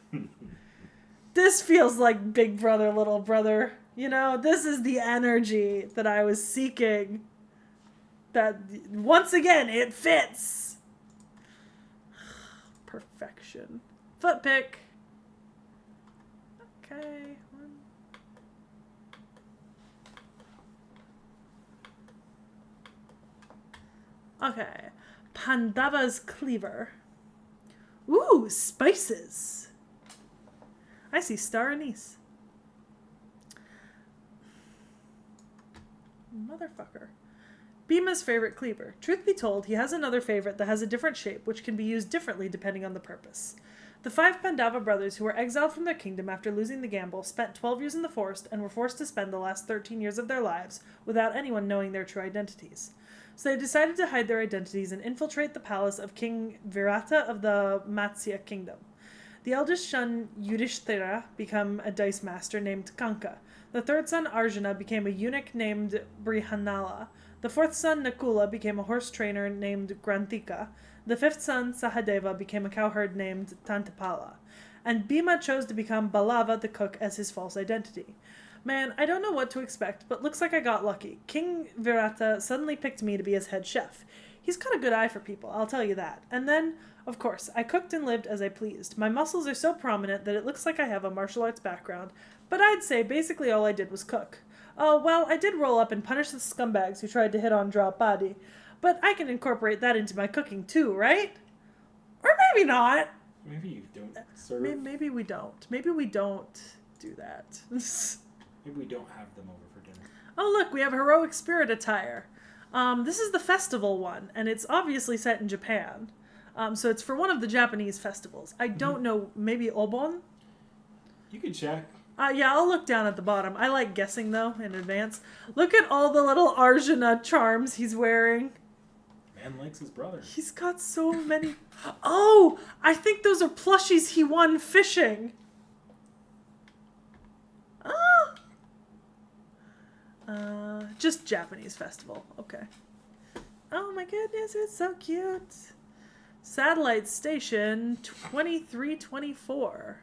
This feels like big brother, little brother. You know, this is the energy that I was seeking. That, once again, it fits. Perfection. Foot pick. Okay. Okay. Pandava's cleaver. Ooh, spices. I see star anise. Motherfucker. Bhima's favorite cleaver. Truth be told, he has another favorite that has a different shape, which can be used differently depending on the purpose. The 5 Pandava brothers who were exiled from their kingdom after losing the gamble spent 12 years in the forest and were forced to spend the last 13 years of their lives without anyone knowing their true identities. So they decided to hide their identities and infiltrate the palace of King Virata of the Matsya kingdom. The eldest son, Yudhishthira, became a dice master named Kanka. The third son, Arjuna, became a eunuch named Brihanala. The fourth son, Nakula, became a horse trainer named Granthika. The fifth son, Sahadeva, became a cowherd named Tantapala. And Bhima chose to become Balava the cook as his false identity. Man, I don't know what to expect, but looks like I got lucky. King Virata suddenly picked me to be his head chef. He's got a good eye for people, I'll tell you that. And then, of course, I cooked and lived as I pleased. My muscles are so prominent that it looks like I have a martial arts background, but I'd say basically all I did was cook. Oh, well, I did roll up and punish the scumbags who tried to hit on Draupadi, but I can incorporate that into my cooking too, right? Or maybe not. Maybe you don't serve. Maybe we don't. Maybe we don't do that. Maybe we don't have them over for dinner. Oh, look, we have heroic spirit attire. This is the festival one, and it's obviously set in Japan. So it's for one of the Japanese festivals. I don't know, maybe Obon? You can check. Yeah, I'll look down at the bottom. I like guessing, though, in advance. Look at all the little Arjuna charms he's wearing. Man likes his brother. He's got so many... Oh! I think those are plushies he won fishing. Just Japanese festival. Okay. Oh my goodness, it's so cute. Satellite station 2324.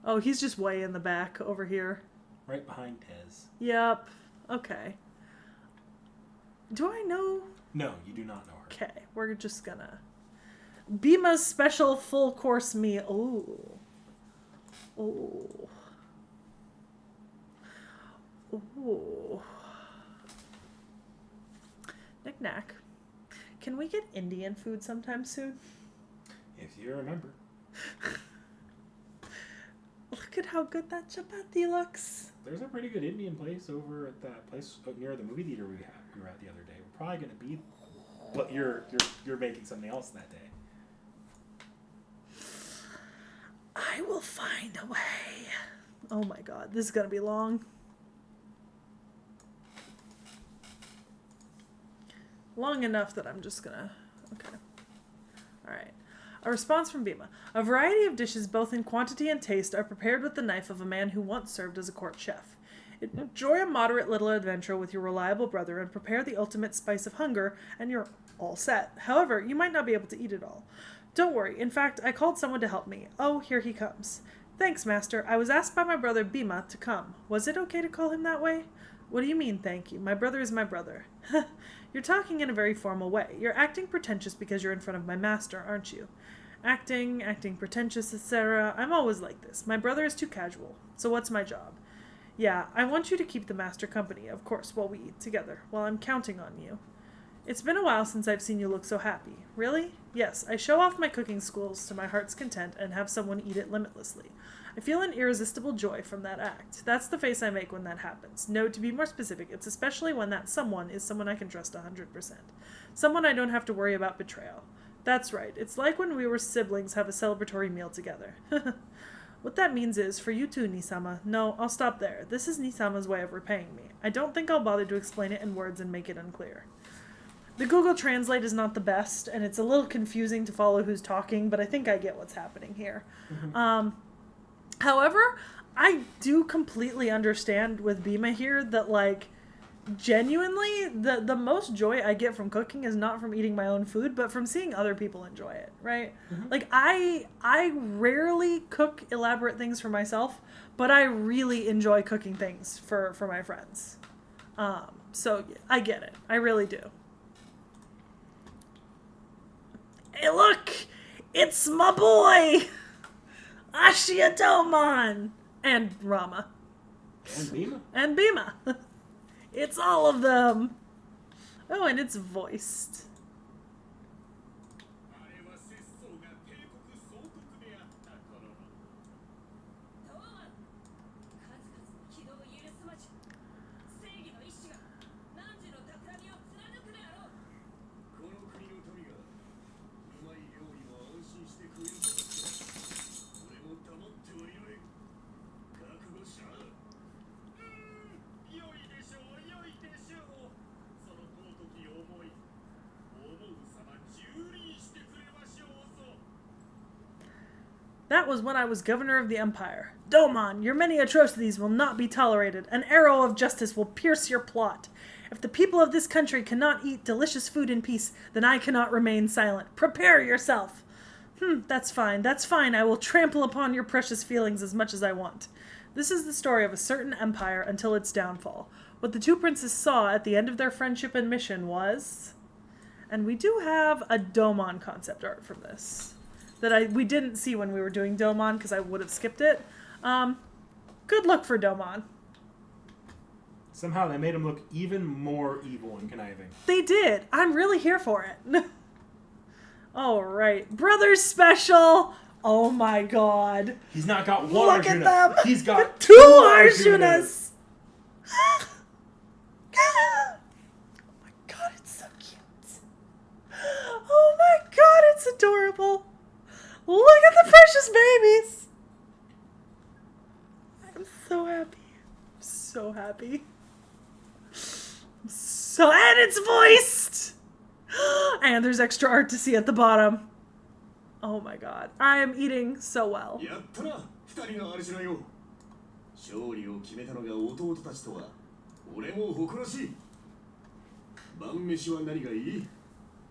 Oh, he's just way in the back over here. Right behind Tez. Yep. Okay. Do I know? No, you do not know her. Okay, we're just gonna... Bhima's special full course meal. Ooh. Ooh. Ooh. Knick-knack. Can we get Indian food sometime soon? If you remember. Look at how good that chapati looks. There's a pretty good Indian place over at that place near the movie theater we were at the other day. We're probably going to be... But you're making something else that day. I will find a way. Oh my god, this is going to be long. Long enough that I'm just gonna... Okay. Alright. A response from Bhima. A variety of dishes, both in quantity and taste, are prepared with the knife of a man who once served as a court chef. Enjoy a moderate little adventure with your reliable brother and prepare the ultimate spice of hunger, and you're all set. However, you might not be able to eat it all. Don't worry. In fact, I called someone to help me. Oh, here he comes. Thanks, Master. I was asked by my brother Bhima to come. Was it okay to call him that way? What do you mean, thank you? My brother is my brother. You're talking in a very formal way. You're acting pretentious because you're in front of my master, aren't you? Acting pretentious, etc. I'm always like this. My brother is too casual. So what's my job? Yeah, I want you to keep the master company, of course, while we eat together. Well, I'm counting on you. It's been a while since I've seen you look so happy. Really? Yes, I show off my cooking skills to my heart's content and have someone eat it limitlessly. I feel an irresistible joy from that act. That's the face I make when that happens. No, to be more specific, it's especially when that someone is someone I can trust 100%. Someone I don't have to worry about betrayal. That's right. It's like when we were siblings have a celebratory meal together. What that means is, for you too, Nisama. No, I'll stop there. This is Nisama's way of repaying me. I don't think I'll bother to explain it in words and make it unclear. The Google Translate is not the best, and it's a little confusing to follow who's talking, but I think I get what's happening here. Mm-hmm. However, I do completely understand with Bhima here that, like, genuinely, the most joy I get from cooking is not from eating my own food, but from seeing other people enjoy it, right? Mm-hmm. Like, I rarely cook elaborate things for myself, but I really enjoy cooking things for my friends. So I get it. I really do. Hey, look! It's my boy! Ashiatoman! And Rama. And Bhima. And Bhima. It's all of them. Oh, and it's voiced. That was when I was governor of the empire. Domon, your many atrocities will not be tolerated. An arrow of justice will pierce your plot. If the people of this country cannot eat delicious food in peace, then I cannot remain silent. Prepare yourself. That's fine. That's fine. I will trample upon your precious feelings as much as I want. This is the story of a certain empire until its downfall. What the two princes saw at the end of their friendship and mission was... And we do have a Domon concept art from this that we didn't see when we were doing Domon because I would have skipped it. Good look for Domon. Somehow they made him look even more evil and conniving. They did. I'm really here for it. All right. Brothers Special. Oh my god. He's not got one Look Arjuna. at them. He's got two Arjunas. Oh my god, it's so cute. Oh my god, it's adorable. Look at the precious babies. I'm so happy. I'm so happy. And it's voiced. And there's extra art to see at the bottom. Oh my god. I am eating so well. やったな、二人のアルジュナよ。勝利を決めたのが弟たちとは、俺も誇らしい。晩飯は何がいい？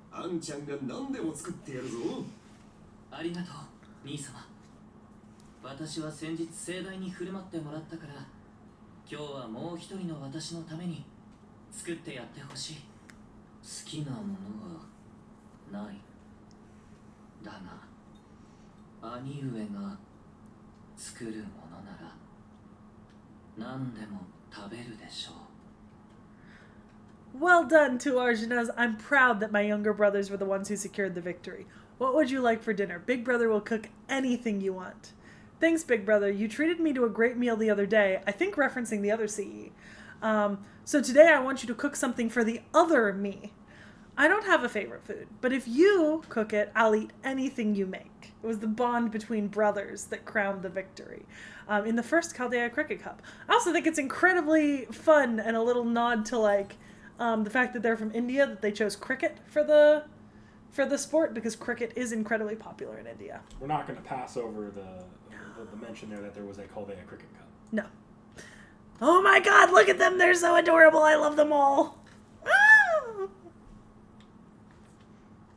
あんちゃんが何でも作ってやるぞ。ありがとう、兄様。私は先日盛大に振る舞ってもらったから、今日はもう一人の私のために作ってやってほしい。好きなものはない。だが、兄上が作るものなら何でも食べるでしょう。Well done, two Arjunas. I'm proud that my younger brothers were the ones who secured the victory. What would you like for dinner? Big brother will cook anything you want. Thanks, big brother. You treated me to a great meal the other day, I think referencing the other CE. So today I want you to cook something for the other me. I don't have a favorite food, but if you cook it, I'll eat anything you make. It was the bond between brothers that crowned the victory in the first Chaldea Cricket Cup. I also think it's incredibly fun and a little nod to like the fact that they're from India, that they chose cricket for the sport because cricket is incredibly popular in India. We're not going to pass over the mention there that there was a Chaldea Cricket Cup. No. Oh my god, look at them. They're so adorable. I love them all. Ah!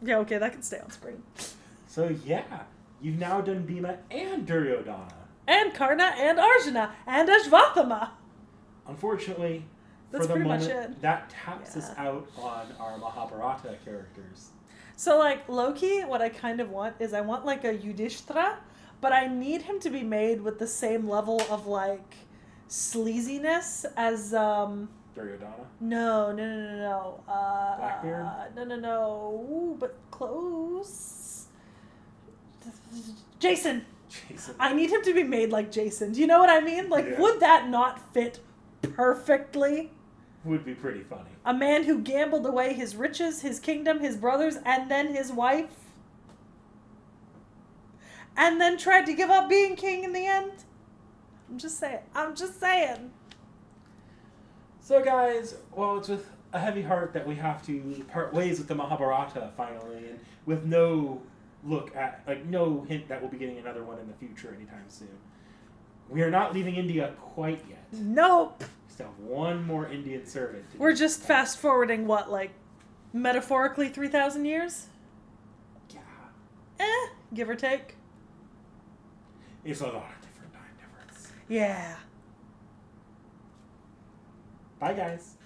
Yeah, okay, that can stay on screen. So yeah, you've now done Bhima and Duryodhana. And Karna and Arjuna and Ashvathama. Unfortunately, That's for the pretty much moment, it. that taps us out on our Mahabharata characters. So, like, Loki, what I kind of want is I want, like, a Yudhishthira, but I need him to be made with the same level of, like, sleaziness as, Duryodhana? No. Blackbeard? No. Ooh, but close. Jason. I need him to be made like Jason. Do you know what I mean? Like, Yeah. Would that not fit perfectly? Would be pretty funny. A man who gambled away his riches, his kingdom, his brothers, and then his wife. And then tried to give up being king in the end. I'm just saying. So guys, well, it's with a heavy heart that we have to part ways with the Mahabharata finally, and with no look at, like, no hint that we'll be getting another one in the future anytime soon. We are not leaving India quite yet. Nope. We still have one more Indian servant to We're do. just fast forwarding what, like, metaphorically 3,000 years? Yeah. Give or take. It's a lot of different time difference. Yeah. Bye, guys.